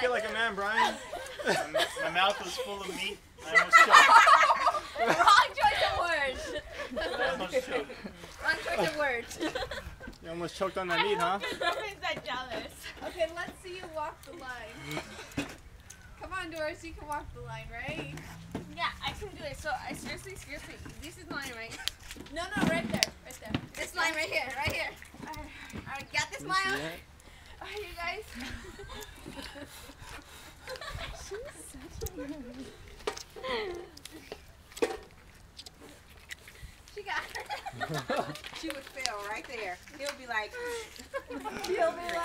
it like a man, Brian. My mouth was full of meat. I almost choked. Wrong choice of words. I almost choked. Wrong choice of words. You almost choked on that meat, huh? Is that jealous? Okay, let's see you walk the line. Come on, Doris, you can walk the line, right? Yeah, I can do it. So I seriously, this is line, right? No, right there, right there. This line right here, right here. Alright, got this, Maya? Alright, you guys. She got it. She would fail right there. He'll be like, She'll be like,